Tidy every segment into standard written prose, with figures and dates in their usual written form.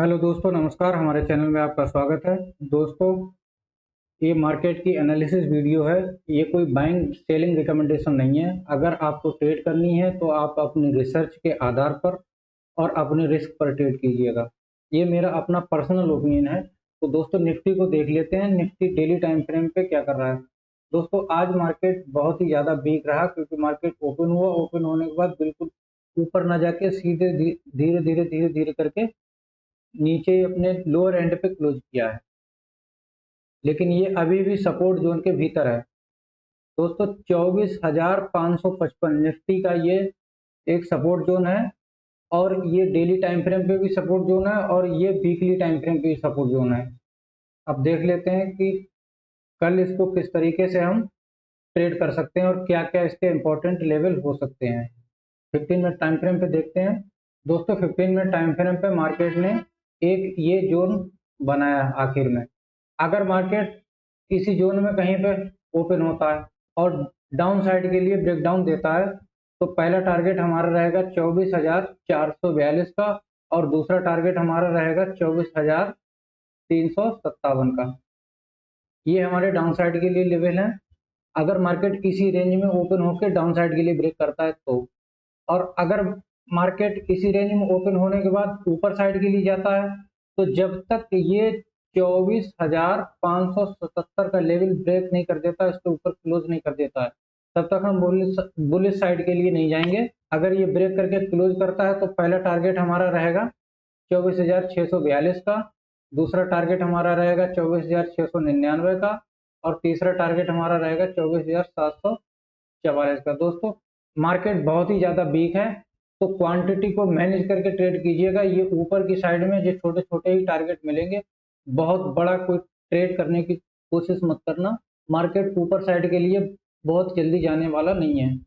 Hello दोस्तों, नमस्कार। हमारे चैनल में आपका स्वागत है। दोस्तों, ये मार्केट की एनालिसिस वीडियो है। ये कोई बाइंग सेलिंग रिकमेंडेशन नहीं है। अगर आपको ट्रेड करनी है तो आप अपनी रिसर्च के आधार पर और अपने रिस्क पर ट्रेड कीजिएगा। ये मेरा अपना पर्सनल ओपिनियन है। तो दोस्तों, निफ्टी को देख लेते हैं। निफ्टी डेली टाइम फ्रेम पे क्या कर रहा है। दोस्तों, आज मार्केट बहुत ही ज़्यादा वीक रहा क्योंकि मार्केट ओपन हुआ। ओपन होने के बाद बिल्कुल ऊपर ना जाके सीधे धीरे धीरे करके नीचे अपने लोअर एंड पे क्लोज किया है, लेकिन ये अभी भी सपोर्ट जोन के भीतर है। दोस्तों, 24,555 निफ्टी का ये एक सपोर्ट जोन है, और ये डेली टाइम फ्रेम पे भी सपोर्ट जोन है, और ये वीकली टाइम फ्रेम पे भी सपोर्ट जोन है। अब देख लेते हैं कि कल इसको किस तरीके से हम ट्रेड कर सकते हैं और क्या क्या इसके इंपॉर्टेंट लेवल हो सकते हैं। 15 मिनट टाइम फ्रेम पे देखते हैं। दोस्तों, 15 मिनट टाइम फ्रेम पे मार्केट ने एक ये जोन बनाया आखिर में। अगर मार्केट किसी जोन में कहीं पे ओपन होता है और डाउन साइड के लिए ब्रेकडाउन देता है, तो पहला टारगेट हमारा रहेगा 24,442 का, और दूसरा टारगेट हमारा रहेगा 24,357 का। ये हमारे डाउन साइड के लिए लेवल है। अगर मार्केट किसी रेंज में ओपन होकर डाउन साइड के लिए ब्रेक करता है तो, और अगर मार्केट किसी रेंज में ओपन होने के बाद ऊपर साइड के लिए जाता है, तो जब तक ये 24,577 का लेवल ब्रेक नहीं कर देता, इसके ऊपर क्लोज नहीं कर देता है, तब तक हम बुलिश साइड के लिए नहीं जाएंगे। अगर ये ब्रेक करके क्लोज करता है तो पहला टारगेट हमारा रहेगा 24,642 का, दूसरा टारगेट हमारा रहेगा 24,699 का, और तीसरा टारगेट हमारा रहेगा 24,744 का। दोस्तों, मार्केट बहुत ही ज़्यादा वीक है, तो क्वांटिटी को मैनेज करके ट्रेड कीजिएगा। ये ऊपर की साइड में जो छोटे छोटे ही टारगेट मिलेंगे, बहुत बड़ा कोई ट्रेड करने की कोशिश मत करना। मार्केट ऊपर साइड के लिए बहुत जल्दी जाने वाला नहीं है।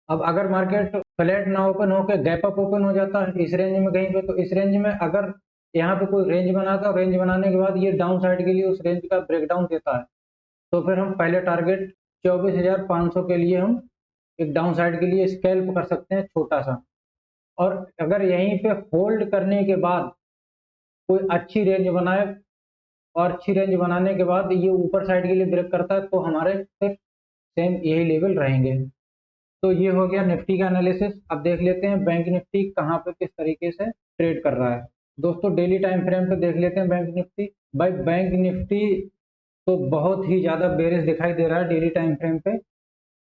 अब अगर मार्केट फ्लैट ना ओपन होकर गैप अप ओपन हो जाता है इस रेंज में कहीं पे, तो इस रेंज में अगर यहाँ पे कोई रेंज बनाता है, रेंज बनाने के बाद ये डाउन साइड के लिए उस रेंज का ब्रेकडाउन देता है, तो फिर हम पहले टारगेट 24,500 के लिए हम एक डाउन साइड के लिए स्कैल्प कर सकते हैं छोटा सा। और अगर यहीं पे होल्ड करने के बाद कोई अच्छी रेंज बनाए, और अच्छी रेंज बनाने के बाद ये ऊपर साइड के लिए ब्रेक करता है, तो हमारे फिर सेम यही लेवल रहेंगे। तो ये हो गया निफ्टी का एनालिसिस। अब देख लेते हैं बैंक निफ्टी कहाँ पे किस तरीके से ट्रेड कर रहा है। दोस्तों, डेली टाइम फ्रेम पे देख लेते हैं बैंक निफ्टी। भाई, बैंक निफ्टी तो बहुत ही ज्यादा बेरिश दिखाई दे रहा है डेली टाइम फ्रेम पे,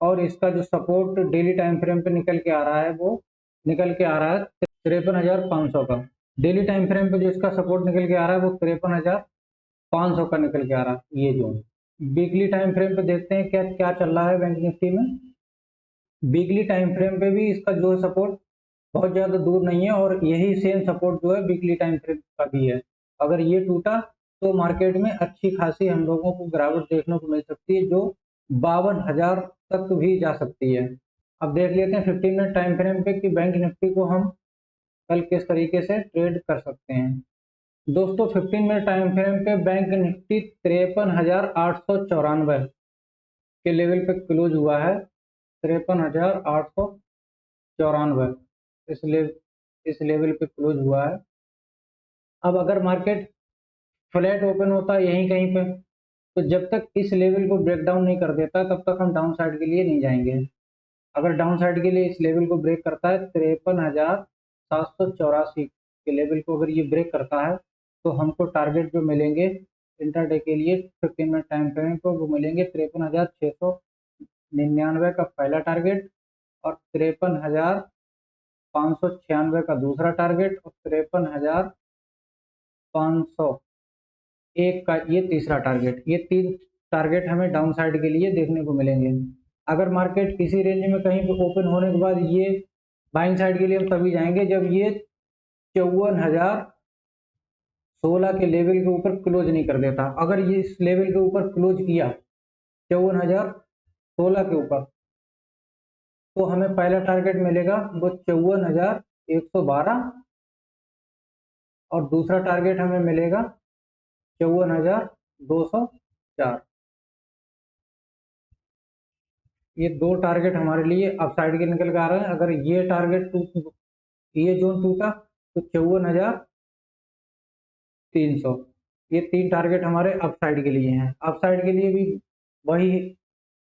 और इसका जो सपोर्ट डेली टाइम फ्रेम पे निकल के आ रहा है, वो निकल के आ रहा है 53,500 का। डेली टाइम फ्रेम पे जो इसका सपोर्ट निकल के आ रहा है वो 53,500 का निकल के आ रहा है, ये जोन। वीकली टाइम फ्रेम पे देखते हैं क्या क्या चल रहा है बैंक निफ्टी में। वीकली टाइम फ्रेम पे भी इसका जो सपोर्ट बहुत ज़्यादा दूर नहीं है, और यही सेम सपोर्ट जो है वीकली टाइम फ्रेम का भी है। अगर ये टूटा तो मार्केट में अच्छी खासी हम लोगों को गिरावट देखने को मिल सकती है, जो 52,000 तक भी जा सकती है। अब देख लेते हैं 15 मिनट टाइम फ्रेम पे कि बैंक निफ्टी को हम कल किस तरीके से ट्रेड कर सकते हैं। दोस्तों, 15 मिनट टाइम फ्रेम पे बैंक निफ्टी 53,894 के लेवल पे क्लोज हुआ है। 53,894 इस लेवल पे क्लोज हुआ है। अब अगर मार्केट फ्लैट ओपन होता है यहीं कहीं पे, तो जब तक इस लेवल को ब्रेक डाउन नहीं कर देता, तब तक हम डाउन साइड के लिए नहीं जाएंगे। अगर डाउन साइड के लिए इस लेवल को ब्रेक करता है 53,784 के लेवल को, अगर ये ब्रेक करता है, तो हमको टारगेट जो मिलेंगे इंटरडे के लिए 15 मिनट टाइम फ्रेम को, वो मिलेंगे 53,699 का पहला टारगेट, और 53,596 का दूसरा टारगेट, और 53,501 का ये तीसरा टारगेट। ये तीन टारगेट हमें डाउन साइड के लिए देखने को मिलेंगे। अगर मार्केट किसी रेंज में कहीं पे ओपन होने के बाद ये बाइंग साइड के लिए हम तभी जाएंगे जब ये 54,016 के लेवल के ऊपर क्लोज नहीं कर देता। अगर ये इस लेवल के ऊपर क्लोज किया 54,016 के ऊपर, तो हमें पहला टारगेट मिलेगा वो 54,112, और दूसरा टारगेट हमें मिलेगा 54,204। ये दो टारगेट हमारे लिए अप साइड के निकल के आ रहे हैं। अगर ये टारगेट ये जोन टूटा तो 54,000 300। ये 3 टारगेट हमारे अप साइड के लिए हैं। अप साइड के लिए भी वही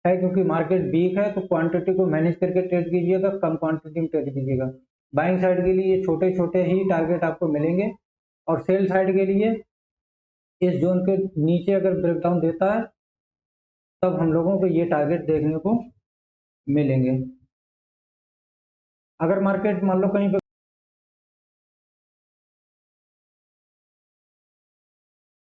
है, क्योंकि मार्केट वीक है तो क्वांटिटी को मैनेज करके ट्रेड कीजिएगा, कम क्वांटिटी में ट्रेड कीजिएगा। बाइंग साइड के लिए छोटे छोटे ही टारगेट आपको मिलेंगे, और सेल साइड के लिए इस जोन के नीचे अगर ब्रेकडाउन देता है तब हम लोगों को ये टारगेट देखने को मिलेंगे। अगर मार्केट मान लो कहीं पे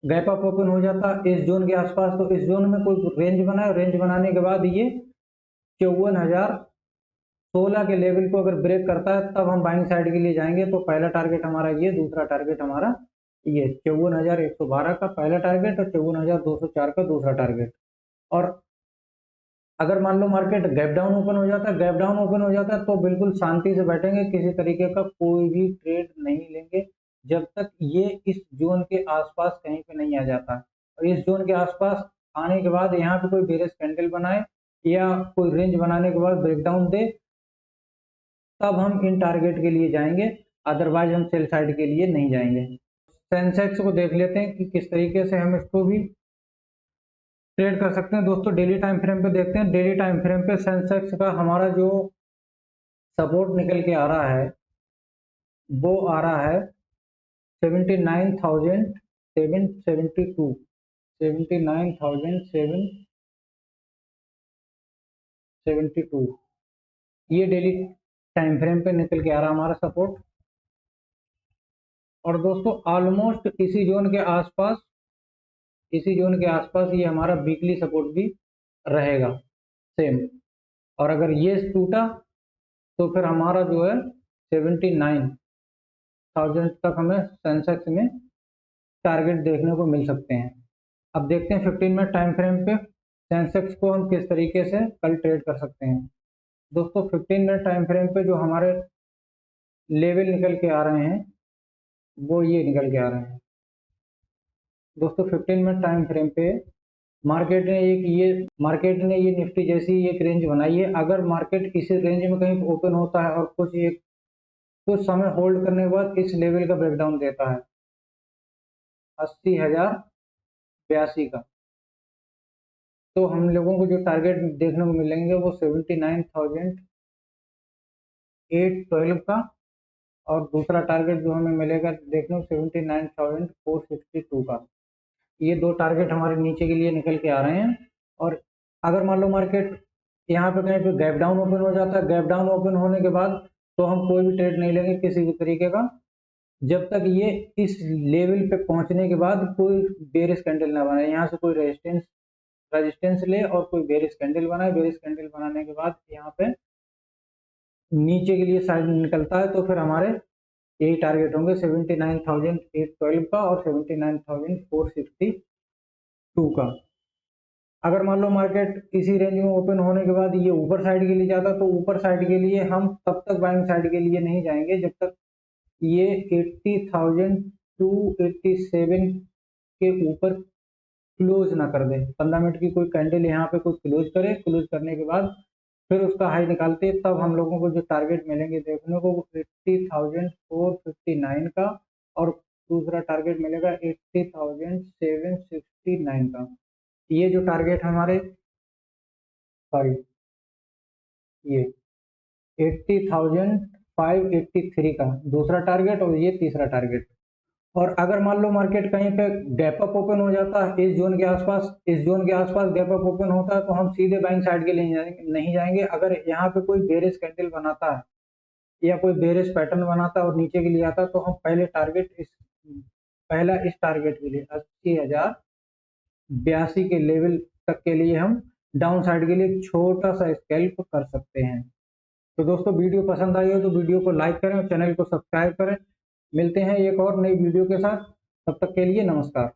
गैप अप ओपन हो जाता इस जोन के आसपास, तो इस जोन में कोई रेंज बनाए, रेंज बनाने के बाद ये 54,016 के लेवल को अगर ब्रेक करता है तब हम बाइंग साइड के लिए जाएंगे। तो पहला टारगेट हमारा ये, दूसरा टारगेट हमारा ये 54,112 का पहला टारगेट और 54,204 का दूसरा टारगेट। और अगर मान लो मार्केट गैप डाउन ओपन हो जाता है, गैप डाउन ओपन हो जाता है तो बिल्कुल शांति से बैठेंगे, किसी तरीके का कोई भी ट्रेड नहीं लेंगे जब तक ये इस जोन के आसपास कहीं पे नहीं आ जाता। और इस जोन के आसपास आने के बाद यहाँ पे कोई बेरिश कैंडल बनाए या कोई रेंज बनाने के बाद ब्रेकडाउन दे, तब हम इन टारगेट के लिए जाएंगे, अदरवाइज हम सेल साइड के लिए नहीं जाएंगे। सेंसेक्स को देख लेते हैं कि किस तरीके से हम इसको भी ट्रेड कर सकते हैं। दोस्तों डेली टाइम फ्रेम पे देखते हैं। डेली टाइम फ्रेम पे सेंसेक्स का हमारा जो सपोर्ट निकल के आ रहा है वो आ रहा है 79,772, 79,772 ये डेली टाइम फ्रेम पे निकल के आ रहा है हमारा सपोर्ट। और दोस्तों ऑलमोस्ट इसी जोन के आसपास, इसी जोन के आसपास ये हमारा वीकली सपोर्ट भी रहेगा सेम। और अगर ये टूटा तो फिर हमारा जो है 79,000 तक हमें सेंसेक्स में टारगेट देखने को मिल सकते हैं। अब देखते हैं 15 मिनट टाइम फ्रेम पे सेंसेक्स को हम किस तरीके से कल ट्रेड कर सकते हैं। दोस्तों 15 मिनट टाइम फ्रेम पे जो हमारे लेवल निकल के आ रहे हैं वो ये निकल के आ रहे हैं। दोस्तों 15 मिनट टाइम फ्रेम पे मार्केट ने ये निफ्टी जैसी एक रेंज बनाई है। अगर मार्केट इसी रेंज में कहीं ओपन होता है और कुछ समय होल्ड करने के बाद इस लेवल का ब्रेकडाउन देता है 80,082 का, तो हम लोगों को जो टारगेट देखने को मिलेंगे वो 79,812 का, और दूसरा टारगेट जो हमें मिलेगा देखने को 79,462 का। ये दो टारगेट हमारे नीचे के लिए निकल के आ रहे हैं। और अगर मान लो मार्केट यहाँ पे कहीं पे गैप डाउन ओपन हो जाता है, गैप डाउन ओपन होने के बाद तो हम कोई भी ट्रेड नहीं लेंगे किसी भी तरीके का, जब तक ये इस लेवल पे पहुंचने के बाद कोई बेरिश कैंडल ना बनाए, यहाँ से कोई रेजिस्टेंस ले और कोई बेरिश कैंडल बनाए। बेरिश कैंडल बनाने के बाद यहाँ पे नीचे के लिए साइड निकलता है तो फिर हमारे यही टारगेट होंगे 79,812 का और 79,462 का। अगर मान लो मार्केट इसी रेंज में ओपन होने के बाद ये ऊपर साइड के लिए जाता तो ऊपर साइड के लिए हम तब तक बाइंग साइड के लिए नहीं जाएंगे जब तक ये 80,287 के ऊपर क्लोज ना कर दे। 15 मिनट की कोई कैंडल यहाँ पे कोई क्लोज करे, क्लोज करने के बाद फिर उसका हाई निकालते तब हम लोगों को जो टारगेट मिलेंगे देखने को 80,459 का, और दूसरा टारगेट मिलेगा 80,769 का। ये जो टारगेट हमारे, सॉरी, ये 80,583 का दूसरा टारगेट और ये तीसरा टारगेट। और अगर मान लो मार्केट कहीं पे गैप अप ओपन हो जाता है इस जोन के आसपास, इस जोन के आसपास गैप अप ओपन होता है तो हम सीधे बाइंग साइड के लिए नहीं जाएंगे। अगर यहाँ पे कोई बेरिश कैंडल बनाता है या कोई बेरिश पैटर्न बनाता है और नीचे के लिए आता है तो हम पहला इस टारगेट के लिए 80,082 के लेवल तक के लिए हम डाउन साइड के लिए छोटा सा स्कैल्प कर सकते हैं। तो दोस्तों वीडियो पसंद आई हो तो वीडियो को लाइक करें और चैनल को सब्सक्राइब करें। मिलते हैं एक और नई वीडियो के साथ, तब तक के लिए नमस्कार।